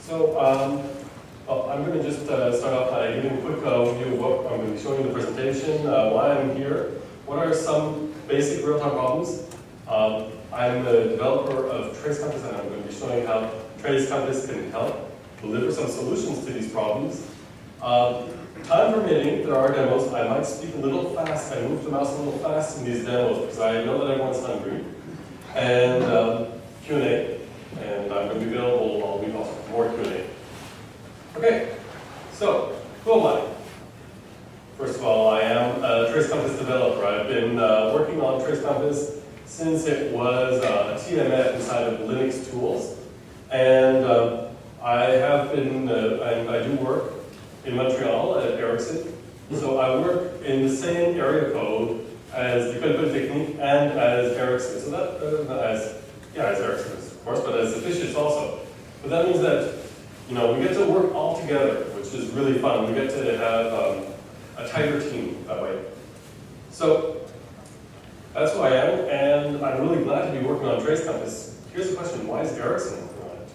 Well, I'm going to just start off by giving a quick overview of what I'm going to be showing in the presentation, why I'm here, what are some basic real-time problems. I'm a developer of Trace Compass, and I'm going to be showing how Trace Compass can help deliver some solutions to these problems. Time permitting, there are demos. I might speak a little fast. I move the mouse a little fast in these demos because I know that everyone's hungry. And Q&A, and I'm going to be available all week also for more Q&A. Okay, so who am I? First of all, I am a Trace Compass developer. I've been working on Trace Compass since it was a TMF inside of Linux tools. And I have been, I do work in Montreal at Ericsson. So I work in the same area code as the Code Technique and as Ericsson. So that, as Ericsson, of course, but as Officious also. But that means that, you know, we get to work all together, which is really fun. We get to have a tighter team that way. So that's who I am, and I'm really glad to be working on Trace Compass. Here's the question: why is Ericsson working on it?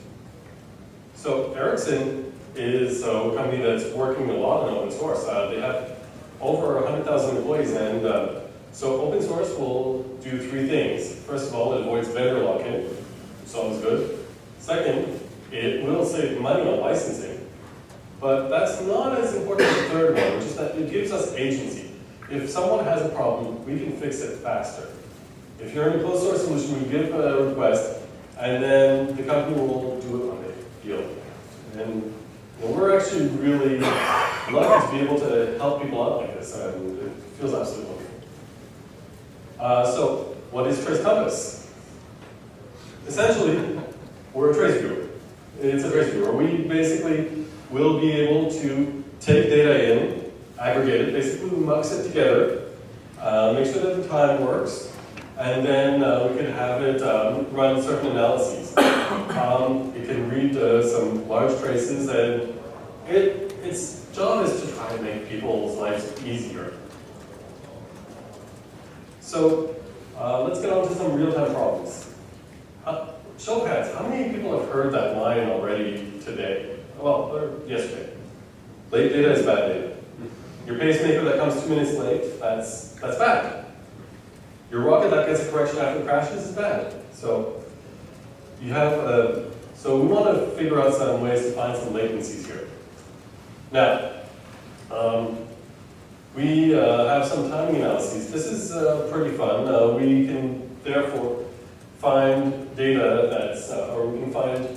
So Ericsson is a company that's working a lot on open source. They have over 100,000 employees, and so open source will do three things. First of all, it avoids vendor lock-in, which is always good. Second, it will save money on licensing. But that's not as important as the third one, which is that it gives us agency. If someone has a problem, we can fix it faster. If you're in a closed source solution, we give a request, and then the company will do it on the deal. And we're actually really lucky to be able to help people out like this, and it feels absolutely wonderful. So, what is Trace Compass? Essentially, we're a trace viewer. It's a trace viewer. We basically will be able to take data in, aggregate it, basically mux it together, make sure that the time works, and then we can have it run certain analyses. It can read some large traces, and its job is to try and make people's lives easier. So let's get on to some real-time problems. Show of hands, how many people have heard that line already today? Well, or yesterday. Late data is bad data. Your pacemaker that comes 2 minutes late, that's bad. Your rocket that gets a correction after it crashes is bad. So you have so we want to figure out some ways to find some latencies here. Now, we have some timing analyses. This is pretty fun. We can therefore find data that's, or we can find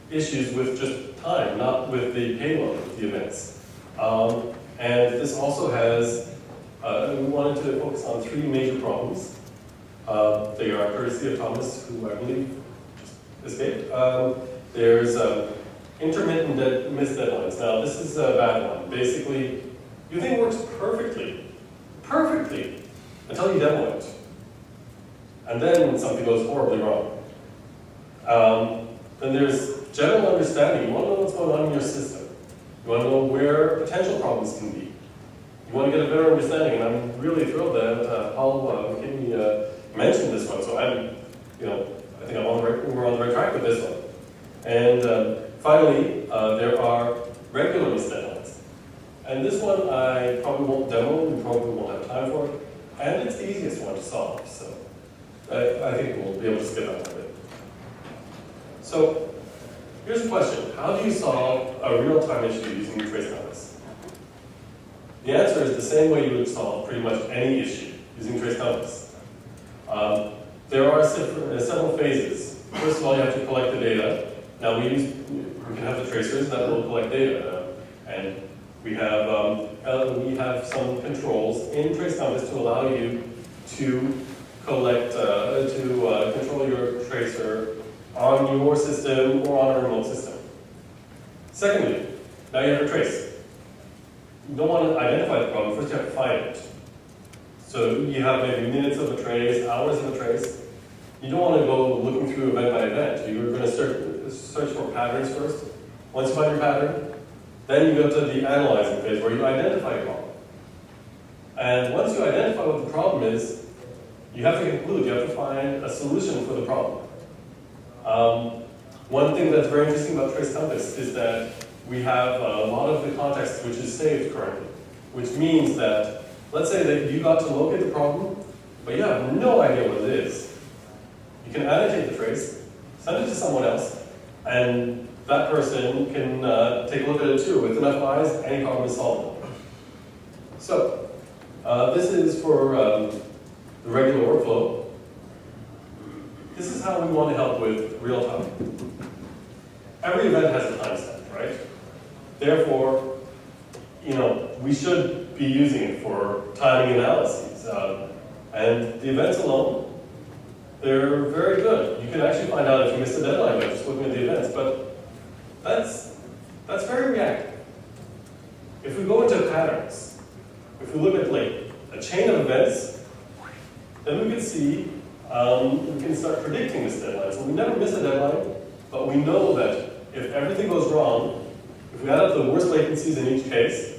issues with just time, not with the payload of the events. And this also has, we wanted to focus on three major problems. They are courtesy of Thomas, who I believe just escaped. There's intermittent missed deadlines. Now, this is a bad one. Basically, your thing works perfectly, until you demo it. And then something goes horribly wrong. Then there's general understanding. You want to know what's going on in your system. You want to know where potential problems can be. You want to get a better understanding, and I'm really thrilled that Paul McKinney mentioned this one. So I think we're on the right track with this one. And finally, there are regular missed deadlines. And this one I probably won't demo. We probably won't have time for it. And it's the easiest one to solve. So I think we'll be able to skip out of it. So here's the question. How do you solve a real-time issue using Trace Compass? The answer is the same way you would solve pretty much any issue using Trace Compass. There are several phases. First of all, you have to collect the data. Now we can have the tracers that will collect data. And we have some controls in Trace Compass to allow you to collect, control your tracer on your system or on a remote system. Secondly, now you have a trace. You don't want to identify the problem, first you have to find it. So you have maybe minutes of a trace, hours of a trace. You don't want to go looking through event by event. You're going to search for patterns first. Once you find your pattern, then you go to the analyzing phase where you identify a problem. And once you identify what the problem is, you have to conclude, you have to find a solution for the problem. One thing that's very interesting about Trace Compass is that we have a lot of the context which is saved currently, which means that, let's say that you got to locate the problem, but you have no idea what it is. You can annotate the trace, send it to someone else, and that person can take a look at it too. With enough eyes, any problem is solvable. So, this is for the regular workflow. This is how we want to help with real time. Every event has a timestamp, right? Therefore, we should be using it for timing analyses. And the events alone, they're very good. You can actually find out if you missed a deadline by just looking at the events, but that's very reactive. If we go into patterns, if we look at like a chain of events, then we can see, we can start predicting this deadline. So we never miss a deadline, but we know that if everything goes wrong, if we add up the worst latencies in each case,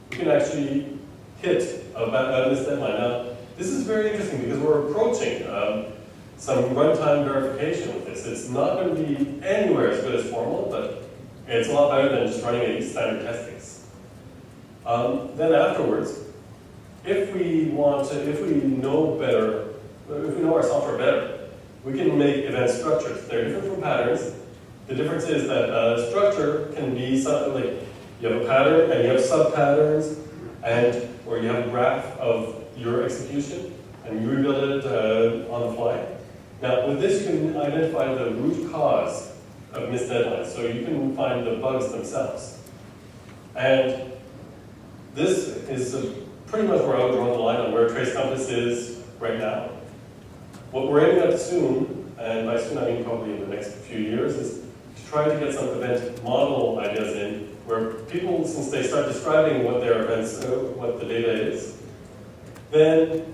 we can actually hit a missed deadline. Now, this is very interesting because we're approaching some runtime verification with this. It's not going to be anywhere as good as formal, but it's a lot better than just running a standard test case. Then afterwards, if we know better, if we know our software better, we can make event structures. They're different from patterns. The difference is that structure can be something like you have a pattern and you have sub-patterns, or you have a graph of your execution and you rebuild it on the fly. Now, with this, you can identify the root cause of missed deadlines, so you can find the bugs themselves. And this is pretty much where I would draw the line on where Trace Compass is right now. What we're aiming at soon, and by soon I mean probably in the next few years, is to try to get some event model ideas in, where people, since they start describing what their events, what the data is, then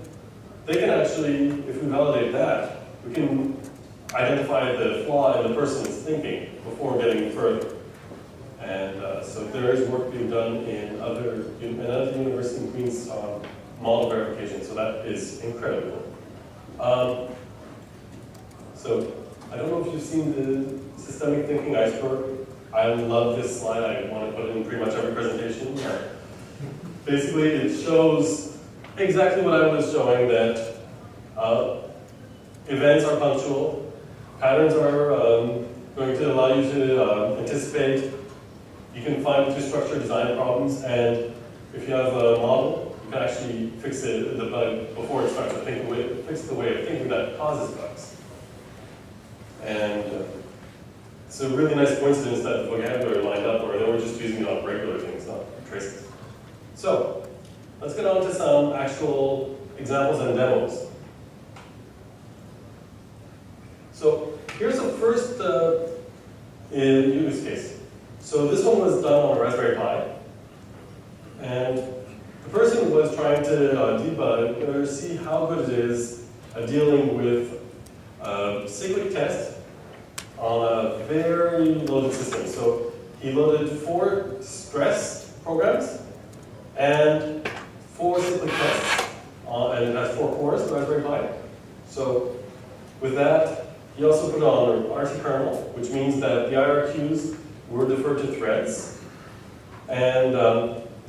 they can actually, if we validate that, we can identify the flaw in the person's thinking before getting further. And so there is work being done in another university in Queens on model verification, so that is incredible. So I don't know if you've seen the systemic thinking iceberg. I love this slide. I want to put it in pretty much every presentation. Basically, it shows exactly what I was showing, that events are punctual, patterns are going to allow you to anticipate. You can find through structure design problems, and if you have a model, you can actually fix the bug before it starts to fix the way of thinking that causes bugs. And it's a really nice coincidence that the vocabulary lined up, or they were just using it on regular things, not traces. So let's get on to some actual examples and demos. So here's the first use case. So this one was done on a Raspberry Pi. And the person was trying to debug or see how good it is dealing with cyclic test on a very loaded system. So he loaded 4 stress programs and 4 cyclic tests, and it has 4 cores, the Raspberry Pi. So with that, he also put on an RT kernel, which means that the IRQs were deferred to threads. And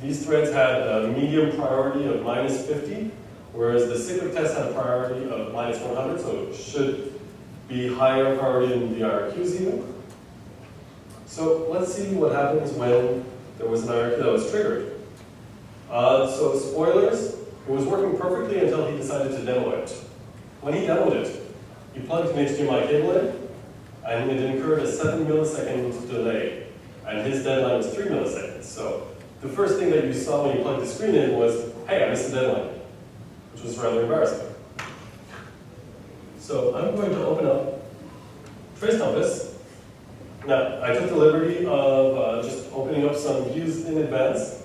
these threads had a medium priority of -50, whereas the cyclic test had a priority of -100, so it should be higher priority than the IRQs even. So let's see what happens when there was an IRQ that was triggered. So spoilers, it was working perfectly until he decided to demo it. When he demoed it, he plugged an HDMI cable in, and it incurred a 7 millisecond delay, and his deadline was 3 milliseconds. So the first thing that you saw when you plugged the screen in was, hey, I missed the deadline, which was rather embarrassing. So I'm going to open up Trace Compass. Now, I took the liberty of just opening up some views in advance.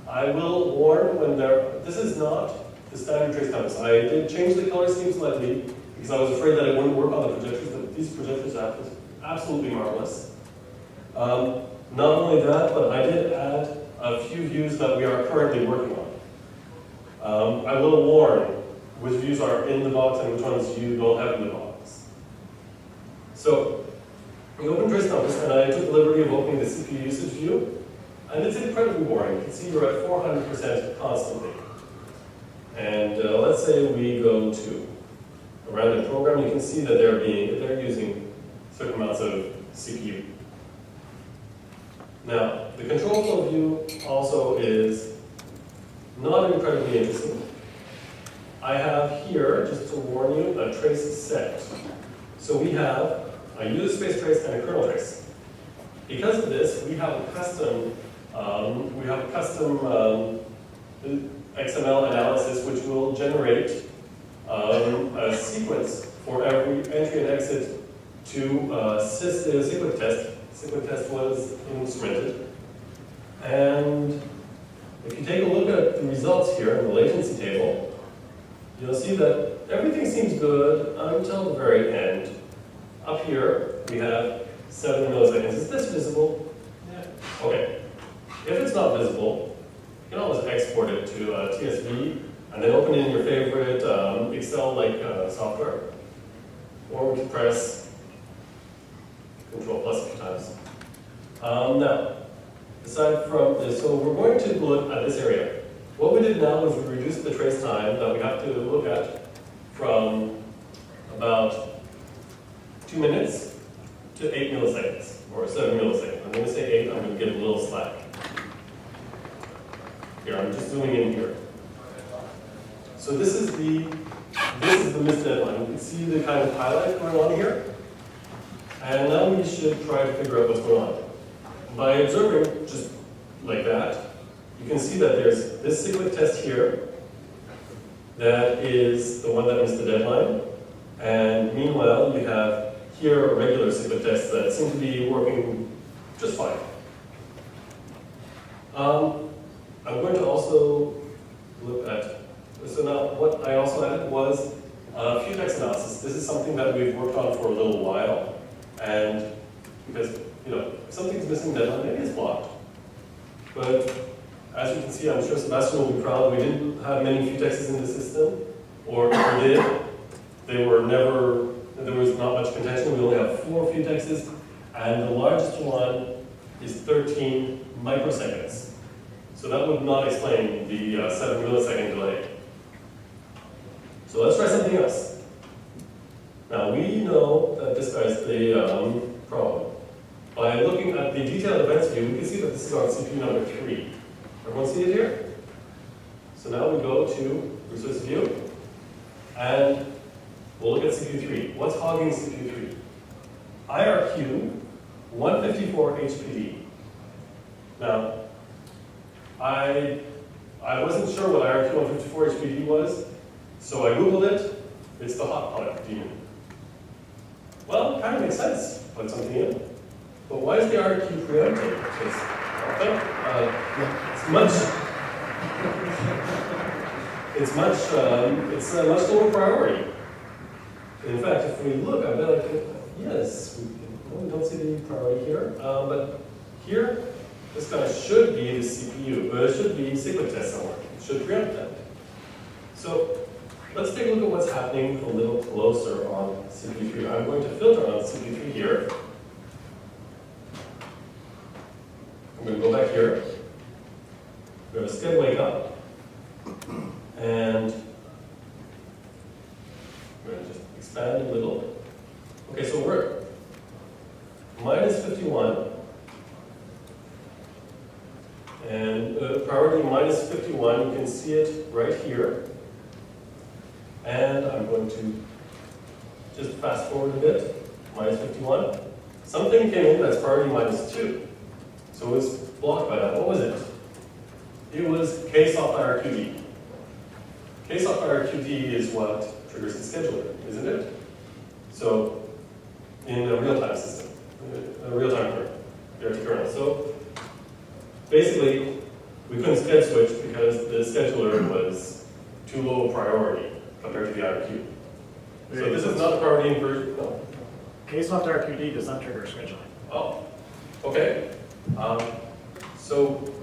I will warn when this is not the standard Trace Compass. I did change the color scheme slightly because I was afraid that it wouldn't work on the projectors, but these projectors are absolutely marvelous. Not only that, but I did add a few views that we are currently working on. I will warn which views are in the box and which ones you don't have in the box. So We open trace numbers, and I took the liberty of opening the CPU usage view, and it's incredibly boring. You can see we're at 400% constantly. And let's say we go to a random program, you can see that they're using certain amounts of CPU. Now, the control flow view also is not incredibly interesting. I have here, just to warn you, a trace set. So we have a user space trace and a kernel trace. Because of this, we have a custom XML analysis which will generate a sequence for every entry and exit to assist the cyclic test. Cyclic test was instrumented. And if you take a look at the results here in the latency table, you'll see that everything seems good until the very end. Up here, we have 7 milliseconds. Is this visible? Yeah. Okay. If it's not visible, you can always export it to TSV and then open it in your favorite Excel-like software. Or we can press Control plus a few times. Now, aside from this, so we're going to look at this area. What we did now is we reduced the trace time that we have to look at from about 2 minutes to 8 milliseconds, or 7 milliseconds. I'm going to say 8, I'm going to give a little slack. Here, I'm just zooming in here. So this is the missed deadline. You can see the kind of highlight going on here. And now we should try to figure out what's going on. By observing just like that, you can see that there's this cyclic test here that is the one that missed the deadline. And meanwhile, you have here a regular cyclic test that seem to be working just fine. I'm going to also look at, so now what I also added was few text analysis. This is something that we've worked on for a little while. And because, if something's missing deadline, maybe it's blocked. But as you can see, I'm sure Sebastian will be proud, we didn't have many few texts in the system, or if we did, there was not much contention. We only have 4 few texts, and the largest one is 13 microseconds. So that would not explain the 7 millisecond delay. So let's try something else. Now we know that this guy's the problem. By looking at the detailed events view, we can see that this is on CPU number 3. Everyone see it here? So now we go to resource view, and we'll look at CPU 3. What's hogging CPU 3? IRQ 154 HPD. Now, I wasn't sure what IRQ 154 HPD was, so I Googled it. It's the hot product demon. Well, it kind of makes sense. Put something in. But why is the IRQ preempted? It's a much lower priority. In fact, if we look, I bet I can, yes, we don't see the priority here. But here, this guy should be the CPU, but it should be cyclic test somewhere. It should preempt that. So let's take a look at what's happening a little closer on CPU3. I'm going to filter on CPU3 here. I'm going to go back here. We're going to sched wake up. And we're going to just expand a little. Okay, so we're minus 51. And priority minus 51, you can see it right here. And I'm going to just fast forward a bit, minus 51. Something came in that's priority minus 2. So it was blocked by that. What was it? It was ksoft IRQD. Ksoft IRQD is what triggers the scheduler, isn't it? So in a real-time system, a real-time kernel. So basically, we couldn't sched switch because the scheduler was too low priority compared to the IRQ. So this is not a priority inversion. No. Ksoft IRQD does not trigger scheduling. Oh, okay. So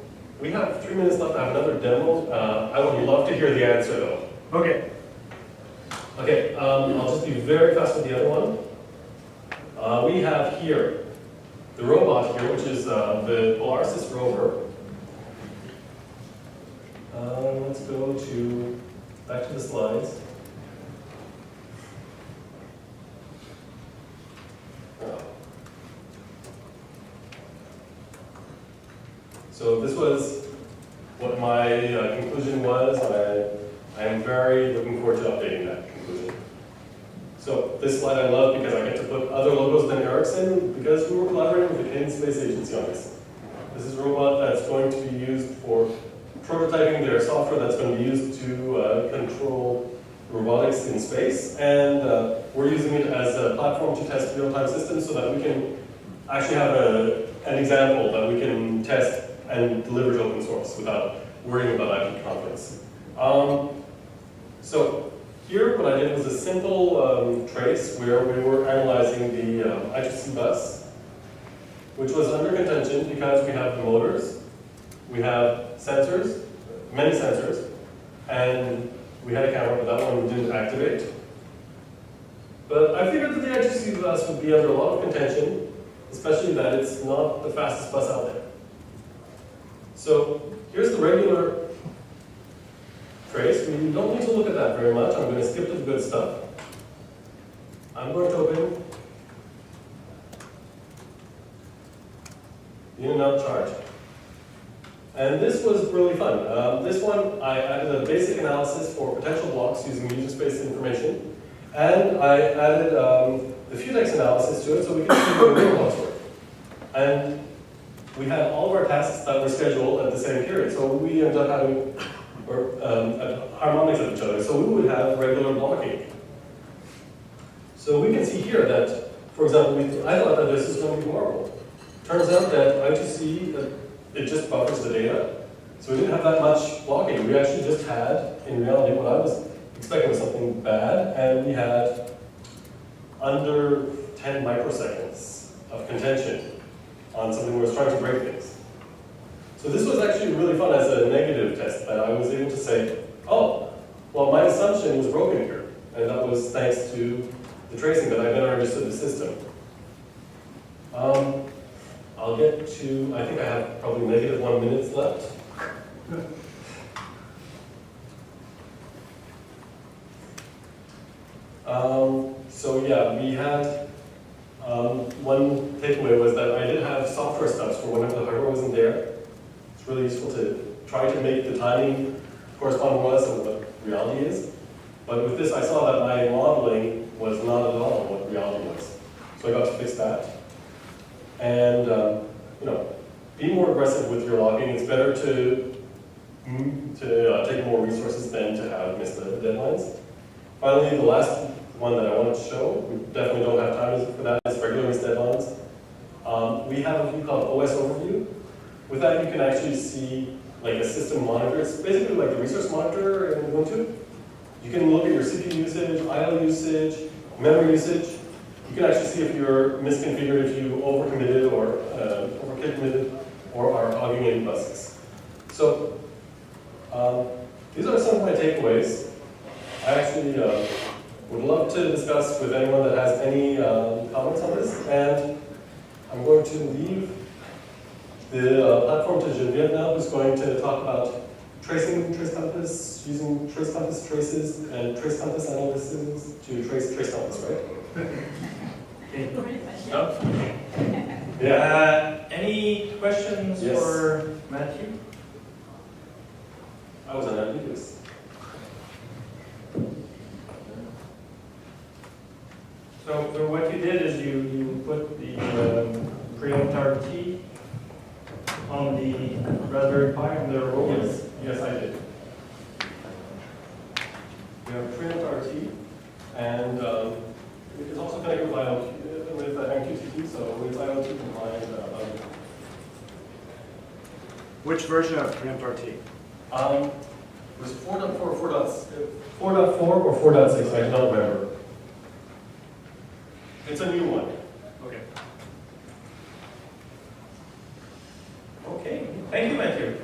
we have 3 minutes left. I have another demo. I would love to hear the answer though. Okay. Okay, I'll just be very fast with the other one. We have here the robot here, which is the Polaris rover. Let's go back to the slides. So this was what my conclusion was. I am very looking forward to updating that conclusion. So this slide I love because I get to put other logos than Ericsson because we were collaborating with the Canadian Space Agency on this. This is a robot that's going to be used for prototyping their software that's going to be used to control robotics in space. And we're using it as a platform to test real-time systems so that we can actually have an example that we can test and deliver to open source without worrying about IP conflicts. So here what I did was a simple trace where we were analyzing the I2C bus, which was under contention because we have the motors, we have sensors, many sensors, and we had a camera, but that one didn't activate. But I figured that the I2C bus would be under a lot of contention, especially that it's not the fastest bus out there. So here's the regular trace. We don't need to look at that very much. I'm going to skip to the good stuff. I'm going to open the in and out charge. And this was really fun. This one, I added a basic analysis for potential blocks using user space information. And I added the Futex analysis to it so we could see how the real blocks work. And we had all of our tasks that were scheduled at the same period. So we ended up having harmonics of each other. So we would have regular blocking. So we can see here that, for example, I thought that this is going to be horrible. Turns out that I2C, it just buffers the data. So we didn't have that much blocking. We actually just had, in reality, what I was expecting was something bad, and we had under 10 microseconds of contention on something that was trying to break things. So this was actually really fun as a negative test that I was able to say, oh, well, my assumption was broken here. And that was thanks to the tracing that I better understood the system. I'll get to, I think I have probably negative 1 minute left. So yeah, we had, one takeaway was that I did have software steps for whenever the hardware wasn't there. It's really useful to try to make the timing correspond more or less with what reality is. But with this, I saw that my modeling was not at all what reality was. So I got to fix that. And be more aggressive with your logging. It's better to take more resources than to have missed the deadlines. Finally, the last one that I wanted to show, we definitely don't have time for that, is regular missed deadlines. We have a view called OS Overview. With that, you can actually see like a system monitor. It's basically like the resource monitor in Ubuntu. You can look at your CPU usage, IO usage, memory usage. You can actually see if you're misconfigured, if you overcommitted or overkit-committed, or are hogging in buses. So these are some of my takeaways. I actually would love to discuss with anyone that has any comments on this, and I'm going to leave the platform to Geneviève now, who's going to talk about tracing trace compass, using trace compass traces and trace compass analysis to trace trace compass, right? No? Yeah. Any questions Yes. for Matthew? I was unambiguous. So what you did is you put the pre-owned RT on the Raspberry Pi on the rover. Yes, I did. We have Trimmed RT, and it is also connected with MQTT, so it's IoT compliant. Which version of Preempt RT? Was it 4.4 or 4.4 or 4.6? I do not remember. It's a new one. Okay. Okay, thank you, Matthew.